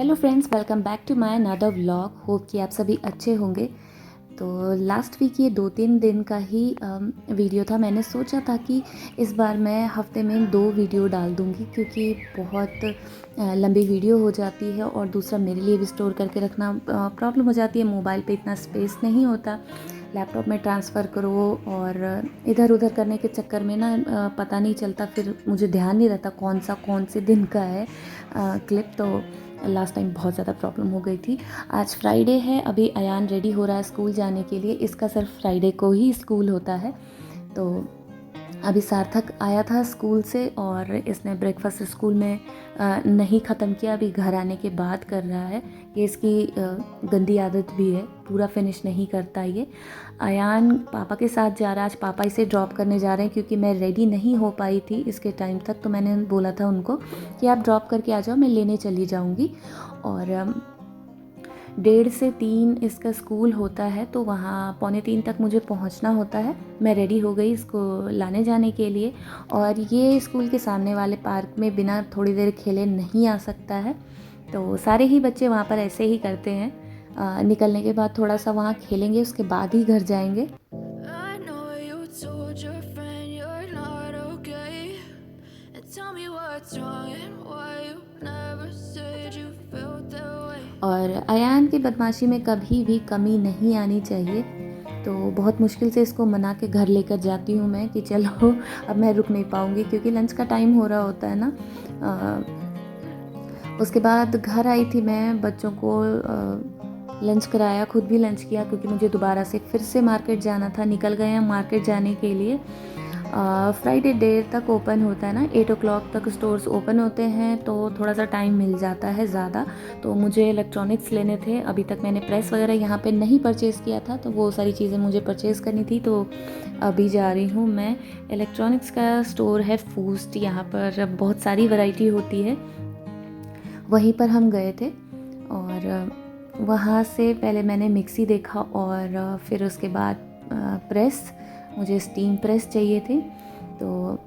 Hello friends, welcome back to my another vlog. Hope कि आप सभी अच्छे होंगे। तो लास्ट वीक ये 2-3 दिन का ही वीडियो था। मैंने सोचा था कि इस बार मैं हफ्ते में 2 वीडियो डाल दूँगी क्योंकि बहुत लंबी वीडियो हो जाती है और दूसरा मेरे लिए भी स्टोर करके रखना प्रॉब्लम हो जाती है। मोबाइल पे इतना स्पेस नहीं होता, लैपटॉप में ट्रांसफ़र करो और इधर उधर करने के चक्कर में ना पता नहीं चलता, फिर मुझे ध्यान नहीं रहता कौन से दिन का है क्लिप। तो लास्ट टाइम बहुत ज़्यादा प्रॉब्लम हो गई थी। आज फ्राइडे है, अभी अयान रेडी हो रहा है स्कूल जाने के लिए। इसका सिर्फ फ्राइडे को ही स्कूल होता है। तो अभी सार्थक आया था स्कूल से और इसने ब्रेकफास्ट स्कूल में नहीं ख़त्म किया, अभी घर आने के बाद कर रहा है। ये इसकी गंदी आदत भी है, पूरा फिनिश नहीं करता ये। अयान पापा के साथ जा रहा है, आज पापा इसे ड्रॉप करने जा रहे हैं क्योंकि मैं रेडी नहीं हो पाई थी इसके टाइम तक। तो मैंने बोला था उनको कि आप ड्रॉप करके आ जाओ, मैं लेने चली जाऊँगी। और 1:30 से 3 इसका स्कूल होता है, तो वहाँ 2:45 तक मुझे पहुँचना होता है। मैं रेडी हो गई इसको लाने जाने के लिए। और ये स्कूल के सामने वाले पार्क में बिना थोड़ी देर खेले नहीं आ सकता है। तो सारे ही बच्चे वहाँ पर ऐसे ही करते हैं, निकलने के बाद थोड़ा सा वहाँ खेलेंगे, उसके बाद ही घर जाएंगे। I know you told your friend you're not okay. And tell me what's wrong and why you never said you felt that way. और अयान की बदमाशी में कभी भी कमी नहीं आनी चाहिए। तो बहुत मुश्किल से इसको मना के घर लेकर जाती हूँ मैं कि चलो अब मैं रुक नहीं पाऊँगी क्योंकि लंच का टाइम हो रहा होता है ना। उसके बाद घर आई थी मैं, बच्चों को लंच कराया, खुद भी लंच किया क्योंकि मुझे दोबारा से फिर से मार्केट जाना था। निकल गए हैं मार्केट जाने के लिए। फ्राइडे देर तक ओपन होता है ना, 8 o'clock तक स्टोर्स ओपन होते हैं, तो थोड़ा सा टाइम मिल जाता है ज़्यादा। तो मुझे इलेक्ट्रॉनिक्स लेने थे, अभी तक मैंने प्रेस वगैरह यहाँ पे नहीं परचेज़ किया था, तो वो सारी चीज़ें मुझे परचेज़ करनी थी। तो अभी जा रही हूँ मैं। इलेक्ट्रॉनिक्स का स्टोर है फूस्ट, यहाँ पर बहुत सारी वैरायटी होती है, वहीं पर हम गए थे। और वहाँ से पहले मैंने मिक्सी देखा और फिर उसके बाद प्रेस, मुझे स्टीम प्रेस चाहिए थी। तो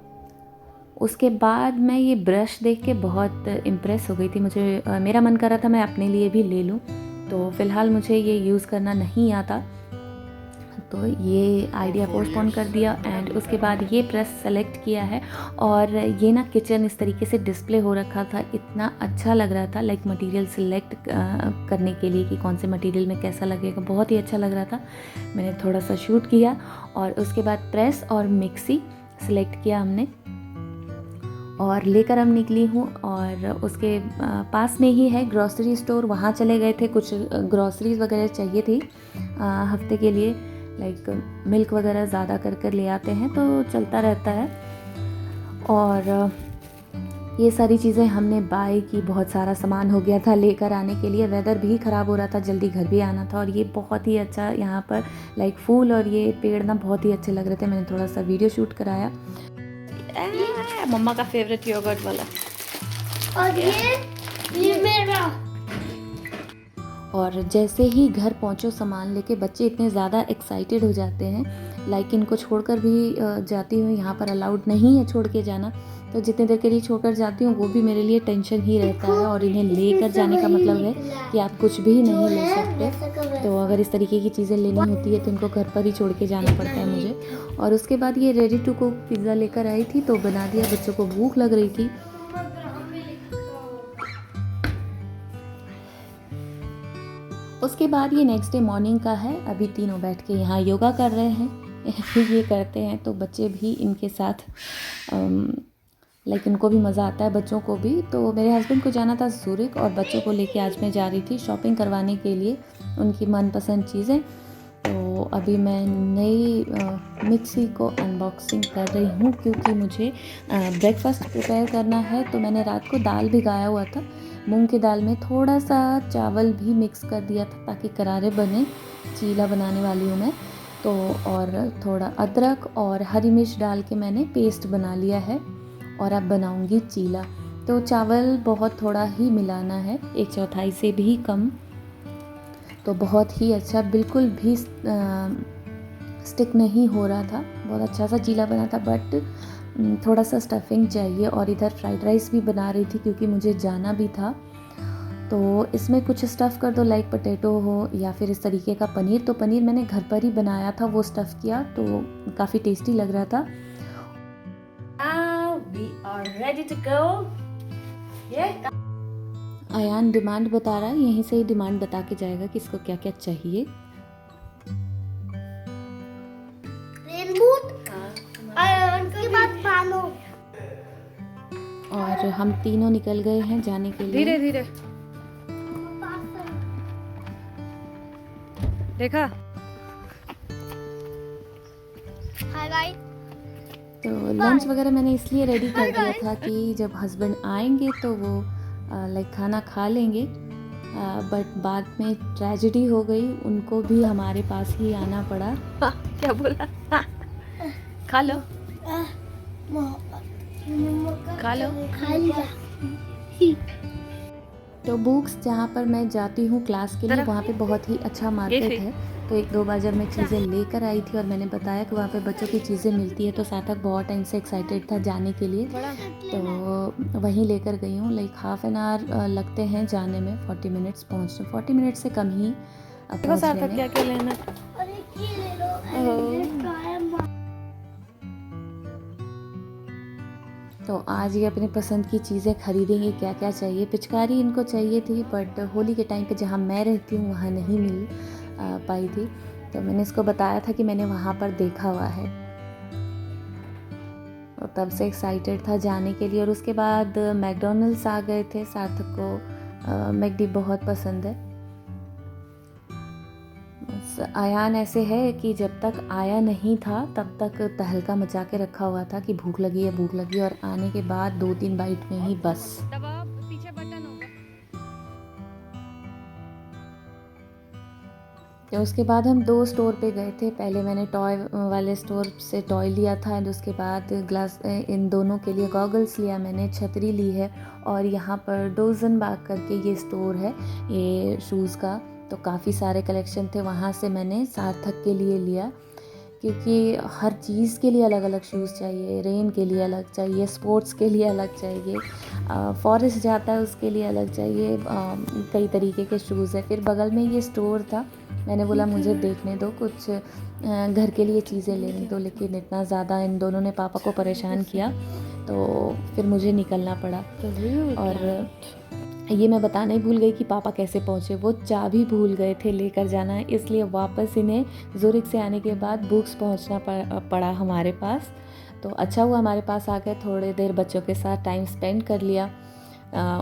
उसके बाद मैं ये ब्रश देख के बहुत इम्प्रेस हो गई थी। मुझे मेरा मन कर रहा था मैं अपने लिए भी ले लूँ। तो फ़िलहाल मुझे ये यूज़ करना नहीं आता, तो ये आइडिया पोस्टपोन कर दिया। एंड उसके बाद ये प्रेस सेलेक्ट किया है। और ये ना किचन इस तरीके से डिस्प्ले हो रखा था, इतना अच्छा लग रहा था, लाइक मटेरियल सिलेक्ट करने के लिए कि कौन से मटेरियल में कैसा लगेगा, बहुत ही अच्छा लग रहा था। मैंने थोड़ा सा शूट किया और उसके बाद प्रेस और मिक्सी सिलेक्ट किया हमने और लेकर हम निकली हूँ। और उसके पास में ही है ग्रॉसरी स्टोर, वहाँ चले गए थे। कुछ ग्रॉसरीज वगैरह चाहिए थी हफ्ते के लिए, लाइक मिल्क वगैरह ज़्यादा कर ले आते हैं, तो चलता रहता है। और ये सारी चीज़ें हमने बाय की, बहुत सारा सामान हो गया था लेकर आने के लिए। वेदर भी ख़राब हो रहा था, जल्दी घर भी आना था। और ये बहुत ही अच्छा यहाँ पर लाइक फूल और ये पेड़ ना बहुत ही अच्छे लग रहे थे। मैंने थोड़ा सा वीडियो शूट कराया। मम्मा का फेवरेट योगर्ट वाला। और ये मेरा। और जैसे ही घर पहुँचो सामान लेके, बच्चे इतने ज़्यादा एक्साइटेड हो जाते हैं, लाइक इनको छोड़कर भी जाती हूँ। यहाँ पर अलाउड नहीं है छोड़ के जाना, तो जितने देर के लिए छोड़कर जाती हूँ वो भी मेरे लिए टेंशन ही रहता है। और इन्हें लेकर जाने का मतलब है कि आप कुछ भी नहीं ले सकते। तो अगर इस तरीके की चीज़ें लेनी होती है तो इनको घर पर ही छोड़ के जाना पड़ता है मुझे। और उसके बाद ये रेडी टू कुक पिज़्ज़ा लेकर आई थी, तो बना दिया। बच्चों को भूख लग रही थी। उसके बाद ये नेक्स्ट डे मॉर्निंग का है। अभी तीनों बैठ के यहाँ योगा कर रहे हैं। ये करते हैं तो बच्चे भी इनके साथ लाइक इनको भी मज़ा आता है, बच्चों को भी। तो मेरे हस्बैंड को जाना था ज़ूरिक और बच्चों को लेके आज मैं जा रही थी शॉपिंग करवाने के लिए उनकी मनपसंद चीज़ें। तो अभी मैं नई मिक्सी को अनबॉक्सिंग कर रही हूँ क्योंकि मुझे ब्रेकफास्ट प्रिपेयर करना है। तो मैंने रात को दाल भिगाया हुआ था, मूंग की दाल में थोड़ा सा चावल भी मिक्स कर दिया था ताकि करारे बने। चीला बनाने वाली हूँ मैं तो। और थोड़ा अदरक और हरी मिर्च डाल के मैंने पेस्ट बना लिया है और अब बनाऊँगी चीला। तो चावल बहुत थोड़ा ही मिलाना है, 1/4 से भी कम। तो बहुत ही अच्छा, बिल्कुल भी स्टिक नहीं हो रहा था, बहुत अच्छा सा चीला बना था। बट थोड़ा सा स्टफिंग चाहिए। और इधर फ्राइड राइस भी बना रही थी क्योंकि मुझे जाना भी था। तो इसमें कुछ स्टफ़ कर दो, लाइक पोटैटो हो या फिर इस तरीके का पनीर। तो पनीर मैंने घर पर ही बनाया था, वो स्टफ़ किया तो काफ़ी टेस्टी लग रहा था। Now we are ready to go. Yeah. Aayan demand बता रहा है, यहीं से ही डिमांड बता के जाएगा कि इसको क्या क्या चाहिए। और हम तीनों निकल गए हैं जाने के लिए। धीरे धीरे देखा। तो लंच वगैरह मैंने इसलिए रेडी कर दिया था कि जब हस्बैंड आएंगे तो वो लाइक खाना खा लेंगे। बट बाद में ट्रेजेडी हो गई, उनको भी हमारे पास ही आना पड़ा। क्या बोला? खा लो खा लो। तो बुक्स जहाँ पर मैं जाती हूँ क्लास के लिए, वहाँ पे बहुत ही अच्छा मार्केट है। तो 1-2 बार जब मैं चीज़ें लेकर आई थी और मैंने बताया कि वहाँ पे बच्चों की चीज़ें मिलती है, तो सार्थक बहुत टाइम से एक्साइटेड था जाने के लिए। तो वहीं लेकर गई हूँ। लाइक हाफ एन आवर लगते हैं जाने में, 40 मिनट्स पहुँचने, 40 मिनट से कम ही पहुँचने में। क्या क्या लेना? तो आज ये अपनी पसंद की चीज़ें खरीदेंगे, क्या क्या चाहिए। पिचकारी इनको चाहिए थी, बट होली के टाइम पे जहाँ मैं रहती हूँ वहाँ नहीं मिल पाई थी। तो मैंने इसको बताया था कि मैंने वहाँ पर देखा हुआ है, और तब से एक्साइटेड था जाने के लिए। और उसके बाद मैकडॉनल्ड्स आ गए थे। सार्थक को मैकडी बहुत पसंद है। आयान ऐसे है कि जब तक आया नहीं था तब तक तहलका मचा के रखा हुआ था कि भूख लगी है, भूख लगी है, और आने के बाद 2-3 बाइट में ही बस। पीछे बटन होगा। तो उसके बाद हम 2 स्टोर पे गए थे। पहले मैंने टॉय वाले स्टोर से टॉय लिया था, एंड उसके बाद ग्लास इन दोनों के लिए गॉगल्स लिया मैंने, छतरी ली है। और यहाँ पर डोजन बाग करके ये स्टोर है ये शूज़ का, तो काफ़ी सारे कलेक्शन थे, वहाँ से मैंने सार्थक के लिए लिया। क्योंकि हर चीज़ के लिए अलग अलग शूज़ चाहिए, रेन के लिए अलग चाहिए, स्पोर्ट्स के लिए अलग चाहिए, फॉरेस्ट जाता है उसके लिए अलग चाहिए, कई तरीके के शूज़ है। फिर बगल में ये स्टोर था, मैंने बोला मुझे देखने दो, कुछ घर के लिए चीज़ें लेने दो, लेकिन इतना ज़्यादा इन दोनों ने पापा को परेशान किया, तो फिर मुझे निकलना पड़ा। और ये मैं बताना ही भूल गई कि पापा कैसे पहुँचे। वो चाबी भूल गए थे लेकर जाना, इसलिए वापस इन्हें ज़ुरिक से आने के बाद बुक्स पहुँचना पड़ा हमारे पास। तो अच्छा हुआ हमारे पास आ गए, थोड़ी देर बच्चों के साथ टाइम स्पेंड कर लिया।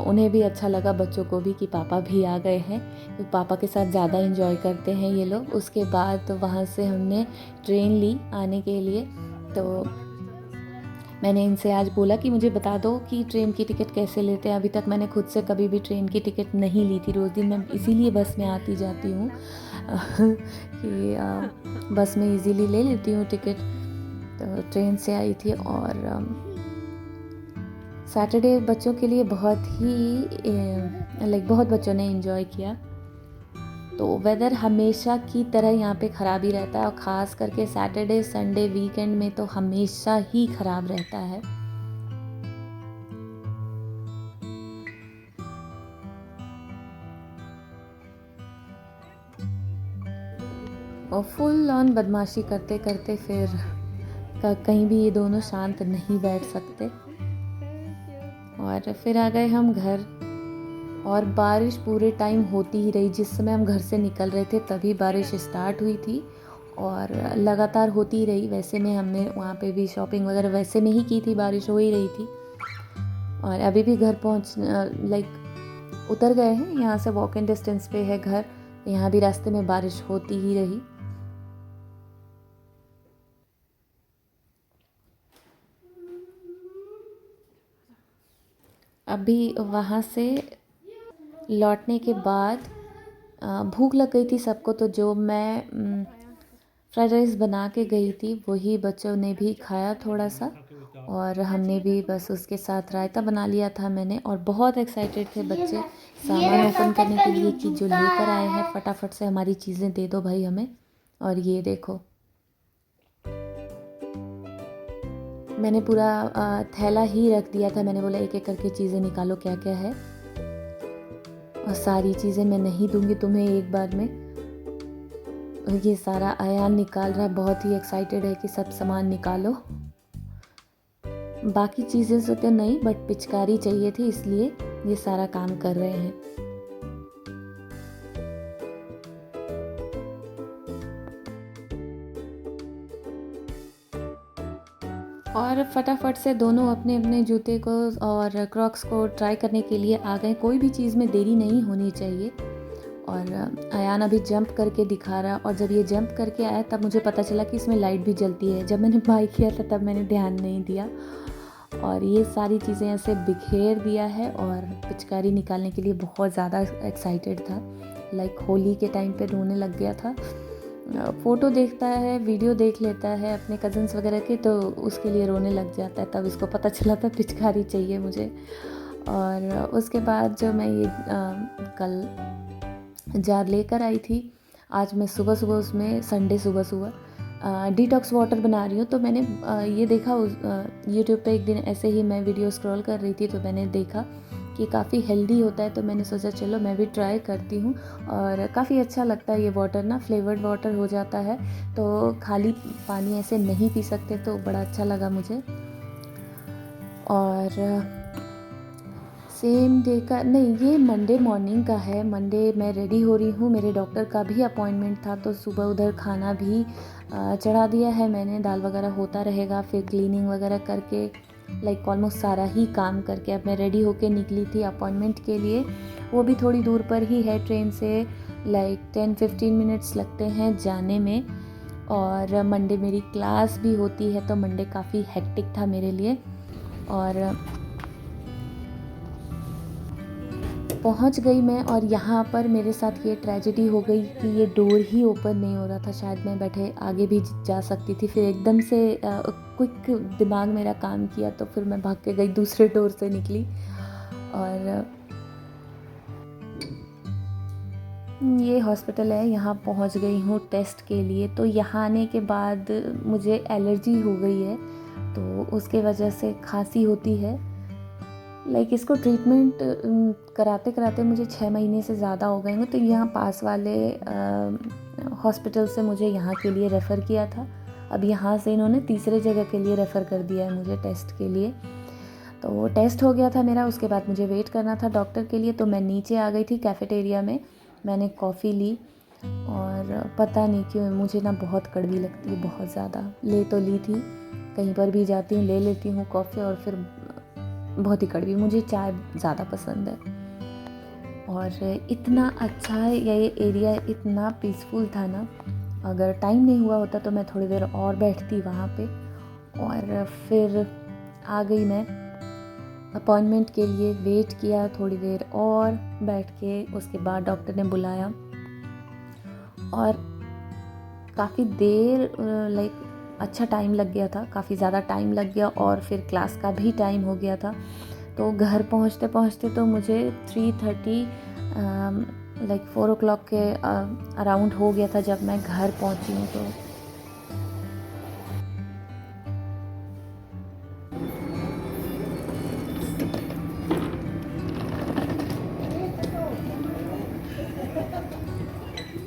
उन्हें भी अच्छा लगा, बच्चों को भी, कि पापा भी आ गए हैं। तो पापा के साथ ज़्यादा एंजॉय करते हैं ये लोग। उसके बाद वहाँ से हमने ट्रेन ली आने के लिए। तो मैंने इनसे आज बोला कि मुझे बता दो कि ट्रेन की टिकट कैसे लेते हैं। अभी तक मैंने खुद से कभी भी ट्रेन की टिकट नहीं ली थी। रोज़ दिन मैं इसीलिए बस में आती जाती हूँ कि बस में इजीली ले लेती हूँ टिकट। तो ट्रेन से आई थी। और सैटरडे बच्चों के लिए बहुत ही लाइक बहुत बच्चों ने एंजॉय किया। तो वेदर हमेशा की तरह यहाँ पे ख़राब ही रहता है, और ख़ास करके सैटरडे संडे वीकेंड में तो हमेशा ही ख़राब रहता है। और फुल ऑन बदमाशी करते करते फिर कहीं भी ये दोनों शांत नहीं बैठ सकते। और फिर आ गए हम घर, और बारिश पूरे टाइम होती ही रही। जिस समय हम घर से निकल रहे थे तभी बारिश स्टार्ट हुई थी, और लगातार होती ही रही। वैसे में हमने वहाँ पे भी शॉपिंग वगैरह वैसे में ही की थी, बारिश हो ही रही थी। और अभी भी घर पहुँच लाइक उतर गए हैं, यहाँ से वॉकिंग डिस्टेंस पे है घर। यहाँ भी रास्ते में बारिश होती ही रही। अभी वहाँ से लौटने के बाद भूख लग गई थी सबको, तो जो मैं फ्राइड राइस बना के गई थी वही बच्चों ने भी खाया थोड़ा सा, और हमने भी बस उसके साथ रायता बना लिया था मैंने। और बहुत एक्साइटेड थे बच्चे सामान ओपन करने के लिए कि जो लेकर आए हैं फटाफट से हमारी चीज़ें दे दो भाई हमें। और ये देखो, मैंने पूरा थैला ही रख दिया था। मैंने बोला एक एक करके चीज़ें निकालो क्या क्या है। और सारी चीज़ें मैं नहीं दूंगी तुम्हें एक बार में। और ये सारा अयान निकाल रहा है, बहुत ही एक्साइटेड है कि सब सामान निकालो। बाकी चीज़ें से तो नहीं, बट पिचकारी चाहिए थी, इसलिए ये सारा काम कर रहे हैं। और फटाफट से दोनों अपने अपने जूते को और क्रॉक्स को ट्राई करने के लिए आ गए। कोई भी चीज़ में देरी नहीं होनी चाहिए। और अयान अभी जंप करके दिखा रहा, और जब ये जंप करके आया तब मुझे पता चला कि इसमें लाइट भी जलती है। जब मैंने बाय किया था तब मैंने ध्यान नहीं दिया। और ये सारी चीज़ें ऐसे बिखेर दिया है और पिचकारी निकालने के लिए बहुत ज़्यादा एक्साइटेड था। लाइक होली के टाइम पे रोने लग गया था। फ़ोटो देखता है, वीडियो देख लेता है अपने कज़न्स वगैरह के, तो उसके लिए रोने लग जाता है। तब इसको पता चला था पिचकारी चाहिए मुझे। और उसके बाद जो मैं ये कल जार लेकर आई थी, आज मैं सुबह सुबह उसमें, संडे सुबह सुबह डिटॉक्स वाटर बना रही हूँ। तो मैंने ये देखा यूट्यूब पे एक दिन ऐसे ही मैं वीडियो स्क्रॉल कर रही थी, तो मैंने देखा कि काफ़ी हेल्दी होता है। तो मैंने सोचा चलो मैं भी ट्राई करती हूँ। और काफ़ी अच्छा लगता है ये वाटर ना, फ्लेवर्ड वाटर हो जाता है, तो खाली पानी ऐसे नहीं पी सकते, तो बड़ा अच्छा लगा मुझे। और सेम डे का नहीं, ये मंडे मॉर्निंग का है। मंडे मैं रेडी हो रही हूँ, मेरे डॉक्टर का भी अपॉइंटमेंट था, तो सुबह उधर खाना भी चढ़ा दिया है मैंने। दाल वगैरह होता रहेगा, फिर क्लीनिंग वगैरह करके लाइक ऑलमोस्ट सारा ही काम करके अब मैं रेडी होके निकली थी अपॉइंटमेंट के लिए। वो भी थोड़ी दूर पर ही है, ट्रेन से लाइक 10-15 मिनट्स लगते हैं जाने में। और मंडे मेरी क्लास भी होती है, तो मंडे काफ़ी हेक्टिक था मेरे लिए। और पहुंच गई मैं, और यहाँ पर मेरे साथ ये ट्रेजेडी हो गई कि ये डोर ही ओपन नहीं हो रहा था। शायद मैं बैठे आगे भी जा सकती थी, फिर एकदम से क्विक दिमाग मेरा काम किया, तो फिर मैं भाग के गई, दूसरे डोर से निकली। और ये हॉस्पिटल है, यहाँ पहुँच गई हूँ टेस्ट के लिए। तो यहाँ आने के बाद मुझे एलर्जी हो गई है, तो उसके वजह से खांसी होती है। लाइक इसको ट्रीटमेंट कराते कराते मुझे 6 महीने से ज़्यादा हो गए हैं। तो यहाँ पास वाले हॉस्पिटल से मुझे यहाँ के लिए रेफ़र किया था। अब यहाँ से इन्होंने तीसरे जगह के लिए रेफ़र कर दिया है मुझे टेस्ट के लिए। तो वो टेस्ट हो गया था मेरा, उसके बाद मुझे वेट करना था डॉक्टर के लिए। तो मैं नीचे आ गई थी कैफ़ेटेरिया में, मैंने कॉफ़ी ली, और पता नहीं क्यों मुझे ना बहुत कड़वी लगती है, बहुत ज़्यादा। ले तो ली थी, कहीं पर भी जाती हूँ ले लेती हूँ कॉफ़ी, और फिर बहुत ही कड़वी। मुझे चाय ज़्यादा पसंद है। और इतना अच्छा है ये एरिया, इतना पीसफुल था ना। अगर टाइम नहीं हुआ होता तो मैं थोड़ी देर और बैठती वहाँ पे। और फिर आ गई मैं अपॉइंटमेंट के लिए, वेट किया थोड़ी देर और बैठ के। उसके बाद डॉक्टर ने बुलाया, और काफ़ी देर लाइक अच्छा टाइम लग गया था, काफ़ी ज़्यादा टाइम लग गया। और फिर क्लास का भी टाइम हो गया था। तो घर पहुंचते पहुंचते तो मुझे 3:30 लाइक 4 o'clock के अराउंड हो गया था जब मैं घर पहुंची हूँ। तो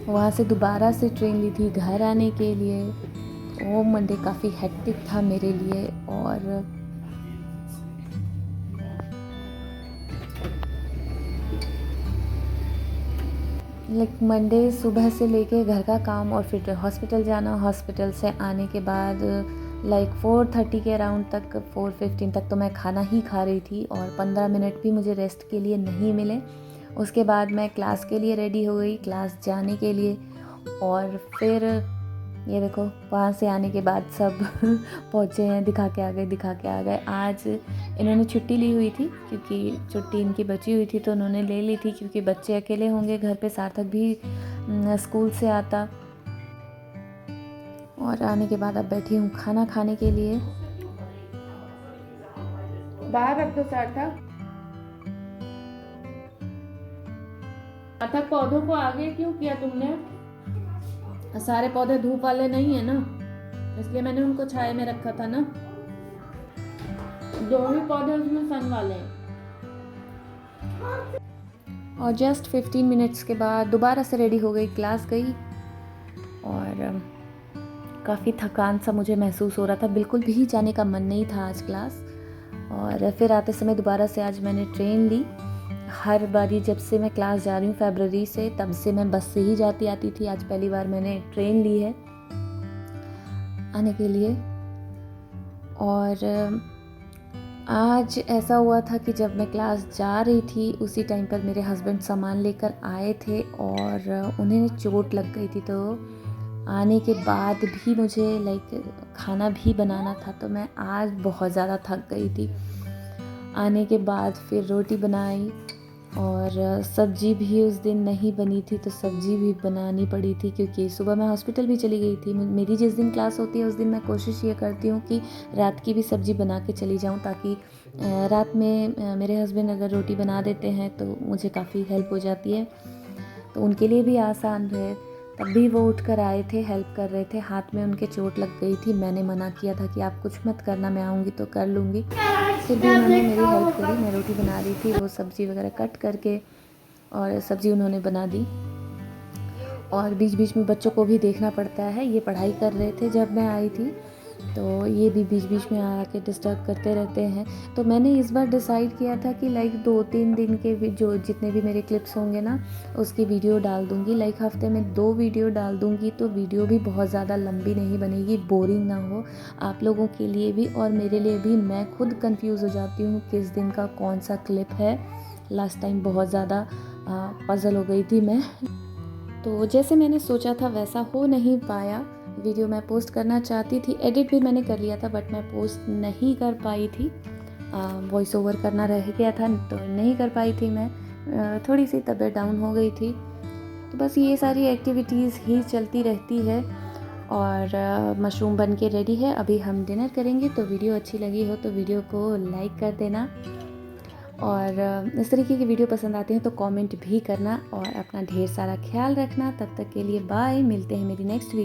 वहाँ से दोबारा से ट्रेन ली थी घर आने के लिए। वो मंडे काफ़ी हेक्टिक था मेरे लिए। और लाइक मंडे सुबह से लेके घर का काम, और फिर हॉस्पिटल जाना, हॉस्पिटल से आने के बाद लाइक 4:30 के अराउंड तक, 4:15 तक तो मैं खाना ही खा रही थी, और 15 मिनट भी मुझे रेस्ट के लिए नहीं मिले। उसके बाद मैं क्लास के लिए रेडी हो गई, क्लास जाने के लिए। और फिर ये देखो वहाँ से आने के बाद सब पहुँचे हैं, दिखा के आ गए। आज इन्होंने छुट्टी ली हुई थी, क्योंकि छुट्टी इनकी बची हुई थी, तो उन्होंने ले ली थी, क्योंकि बच्चे अकेले होंगे घर पे, सार्थक भी स्कूल से आता। और आने के बाद अब बैठी हूँ खाना खाने के लिए। बाहर रख दो सार्थक। सार्थक, पौधों को आगे क्यों किया तुमने? सारे पौधे धूप वाले नहीं है ना, इसलिए मैंने उनको छाया में रखा था ना। 2 ही पौधे उसमें सन वाले हैं। और जस्ट 15 मिनट्स के बाद दोबारा से रेडी हो गई, क्लास गई और काफ़ी थकान सा मुझे महसूस हो रहा था, बिल्कुल भी जाने का मन नहीं था आज क्लास। और फिर आते समय दोबारा से आज मैंने ट्रेन ली। हर बारी जब से मैं क्लास जा रही हूँ फरवरी से, तब से मैं बस से ही जाती आती थी। आज पहली बार मैंने ट्रेन ली है आने के लिए। और आज ऐसा हुआ था कि जब मैं क्लास जा रही थी उसी टाइम पर मेरे हस्बैंड सामान लेकर आए थे और उन्हें चोट लग गई थी, तो आने के बाद भी मुझे खाना भी बनाना था, तो मैं आज बहुत ज़्यादा थक गई थी। आने के बाद फिर रोटी बनाई और सब्ज़ी भी उस दिन नहीं बनी थी, तो सब्ज़ी भी बनानी पड़ी थी क्योंकि सुबह मैं हॉस्पिटल भी चली गई थी। मेरी जिस दिन क्लास होती है उस दिन मैं कोशिश ये करती हूँ कि रात की भी सब्ज़ी बना के चली जाऊँ, ताकि रात में मेरे हस्बैंड अगर रोटी बना देते हैं तो मुझे काफ़ी हेल्प हो जाती है, तो उनके लिए भी आसान रहे। तब भी वो उठकर आए थे, हेल्प कर रहे थे। हाथ में उनके चोट लग गई थी, मैंने मना किया था कि आप कुछ मत करना, मैं आऊँगी तो कर लूँगी। फिर भी उन्होंने मेरी हेल्प करी। मैं रोटी बना रही थी, वो सब्ज़ी वगैरह कट करके और सब्ज़ी उन्होंने बना दी। और बीच बीच में बच्चों को भी देखना पड़ता है, ये पढ़ाई कर रहे थे जब मैं आई थी, तो ये भी बीच बीच में आके डिस्टर्ब करते रहते हैं। तो मैंने इस बार डिसाइड किया था कि 2-3 दिन के जो जितने भी मेरे क्लिप्स होंगे ना, उसकी वीडियो डाल दूँगी। हफ्ते में 2 वीडियो डाल दूँगी, तो वीडियो भी बहुत ज़्यादा लंबी नहीं बनेगी, बोरिंग ना हो आप लोगों के लिए भी और मेरे लिए भी। मैं खुद कंफ्यूज हो जाती हूँ किस दिन का कौन सा क्लिप है। लास्ट टाइम बहुत ज़्यादा पज़ल हो गई थी मैं। तो जैसे मैंने सोचा था वैसा हो नहीं पाया। वीडियो मैं पोस्ट करना चाहती थी, एडिट भी मैंने कर लिया था, बट मैं पोस्ट नहीं कर पाई थी। वॉइस ओवर करना रह गया था तो नहीं कर पाई थी मैं। थोड़ी सी तबीयत डाउन हो गई थी, तो बस ये सारी एक्टिविटीज़ ही चलती रहती है। और मशरूम बन के रेडी है, अभी हम डिनर करेंगे। तो वीडियो अच्छी लगी हो तो वीडियो को लाइक कर देना, और इस तरीके की वीडियो पसंद आते हैं तो कमेंट भी करना, और अपना ढेर सारा ख्याल रखना। तब तक के लिए बाय, मिलते हैं मेरी नेक्स्ट वीडियो।